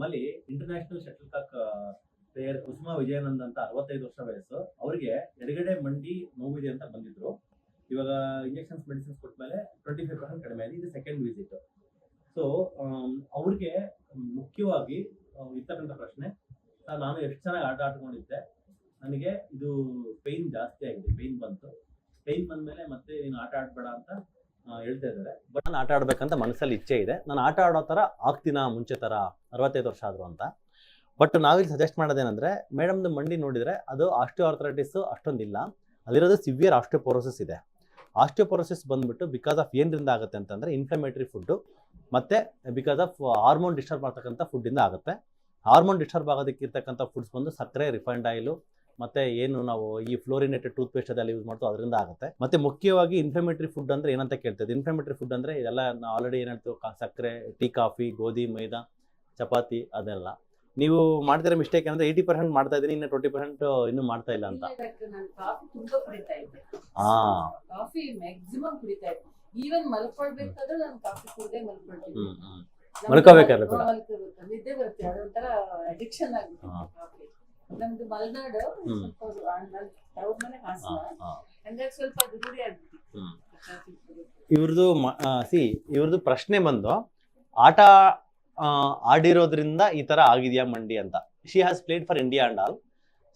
ನಮ್ಮಲ್ಲಿ international shuttlecock player Kusuma Vijayanand ಅಂತ 65 ವರ್ಷ ವಯಸ್ಸು. ಅವ್ರಿಗೆ ಎಡಗಡೆ ಮಂಡಿ ನೋವಿದೆ ಅಂತ ಬಂದಿದ್ರು. ಇವಾಗ ಇಂಜೆಕ್ಷನ್ಸ್ ಮೆಡಿಸಿನ್ಸ್ ಕೊಟ್ಮೇಲೆ 25% ಕಡಿಮೆ ಆಗಿದೆ. ಇದು ಸೆಕೆಂಡ್ ವಿಸಿಟ್. ಸೊ ಅವ್ರಿಗೆ ಮುಖ್ಯವಾಗಿ ಇರ್ತಕ್ಕಂಥ ಪ್ರಶ್ನೆ, ನಾನು ಎಷ್ಟು ಚೆನ್ನಾಗಿ ಆಟ ಆಡ್ಕೊಂಡಿದ್ದೆ, ನನಗೆ ಇದು ಪೇನ್ ಜಾಸ್ತಿ ಆಗಿದೆ, ಪೇನ್ ಬಂತು, ಪೇನ್ ಬಂದ್ಮೇಲೆ ಮತ್ತೆ ನೀನು ಆಟ ಆಡ್ಬೇಡ ಅಂತ ಹೇಳ್ತಾ ಇದ್ದಾರೆ. ಬಟ್ ನಾನು ಆಟ ಆಡ್ಬೇಕಂತ ಮನಸ್ಸಲ್ಲಿ ಇಚ್ಛೆ ಇದೆ. ನಾನು ಆಟ ಆಡೋ ಥರ ಆಗ್ತೀನಾ ಮುಂಚೆ ಥರ 65 ವರ್ಷ ಆದರೂ ಅಂತ. ಬಟ್ ನಾವಿಲ್ಲಿ ಸಜೆಸ್ಟ್ ಮಾಡೋದೇನೆಂದರೆ, ಮೇಡಮ್ದು ಮಂಡಿ ನೋಡಿದರೆ ಅದು ಆಸ್ಟಿಯೋಆರ್ಥರೈಟಿಸ್ ಅಷ್ಟೊಂದಿಲ್ಲ, ಅಲ್ಲಿರೋದು ಸಿವಿಯರ್ ಆಸ್ಟಿಯೋಪೊರೋಸಿಸ್ ಇದೆ. ಆಸ್ಟಿಯೋಪೊರೋಸಿಸ್ ಬಂದ್ಬಿಟ್ಟು ಬಿಕಾಸ್ ಆಫ್ ಏನರಿಂದ ಆಗುತ್ತೆ ಅಂತಂದರೆ ಇನ್ಫ್ಲಮೇಟರಿ ಫುಡ್ಡು ಮತ್ತು ಬಿಕಾಸ್ ಆಫ್ ಹಾರ್ಮೋನ್ ಡಿಸ್ಟರ್ಬ್ ಆಗ್ತಕ್ಕಂಥ ಫುಡ್ಡಿಂದ ಆಗುತ್ತೆ. ಹಾರ್ಮೋನ್ ಡಿಸ್ಟರ್ಬ್ ಆಗೋದಕ್ಕೆ ಇರ್ತಕ್ಕಂಥ ಫುಡ್ಸ್ ಬಂದು ಸಕ್ಕರೆ, ರಿಫೈನ್ಡ್ ಆಯಿಲು ಮತ್ತು ಏನು ನಾವು ಈ ಫ್ಲೋರಿನೇಟೆಡ್ ಟೂತ್ ಪೇಸ್ಟ್ ಅದೆಲ್ಲ ಯೂಸ್ ಮಾಡ್ತೀವಿ ಅದರಿಂದ ಆಗುತ್ತೆ. ಮತ್ತು ಮುಖ್ಯವಾಗಿ ಇನ್ಫ್ಲಮೇಟರಿ ಫುಡ್ ಅಂದರೆ ಏನಂತ ಕೇಳ್ತದೆ. ಇನ್ಫ್ಲಮೇಟರಿ ಫುಡ್ ಅಂದರೆ ಇದೆಲ್ಲ ನಾವು ಆಲ್ರೆಡಿ ಏನು ಹೇಳ್ತೀವಿ, ಸಕ್ಕರೆ, ಟೀ, ಕಾಫಿ, ಗೋಧಿ, ಮೈದಾ, ಚಪಾತಿ ಅದೆಲ್ಲ. ನೀವು ಮಾಡ್ತಿರೋ ಮಿಸ್ಟೇಕ್ ಅಂದರೆ 80% ಮಾಡ್ತಾ ಇದ್ದೀನಿ, ಇನ್ನು 20% ಇನ್ನೂ ಮಾಡ್ತಾ ಇಲ್ಲ ಅಂತ. ಕಾಫಿ ಮ್ಯಾಕ್ಸಿಮಮ್ ಕುಡಿತಾ ಇದ್ದೆ. ಈವನ್ ಮಲ್ಕೊಳ್ಬೇಕಾದ್ರೆ ನಾನು ಕಾಫಿ ಕುಡಿದೇ ಮಲ್ಕೊಳ್ತೀನಿ. ಮಲ್ಕೋಬೇಕಾದ್ರೆ ಕೂಡ ನಿದ್ದೆ ಬರುತ್ತೆ, ಅದೊಂಥರ ಅಡಿಕ್ಷನ್ ಆಗ್ಬಿಟ್ಟು ಕಾಫಿ. ನಮ್ದು ಮಲೆನಾಡು, ಅವ್ರ ಮನೆ ಹಾಸನ, ಹಂಗಾಗಿ ಸ್ವಲ್ಪ ರೂಢಿ ಆಗ್ಬಿಟ್ಟು. ಇವ್ರದ್ದು ಪ್ರಶ್ನೆ ಬಂದು ಆಟ ಆಡಿರೋದ್ರಿಂದ ಈ ತರ ಆಗಿದೆಯಾ ಮಂಡಿ ಅಂತ. She has played for India and all.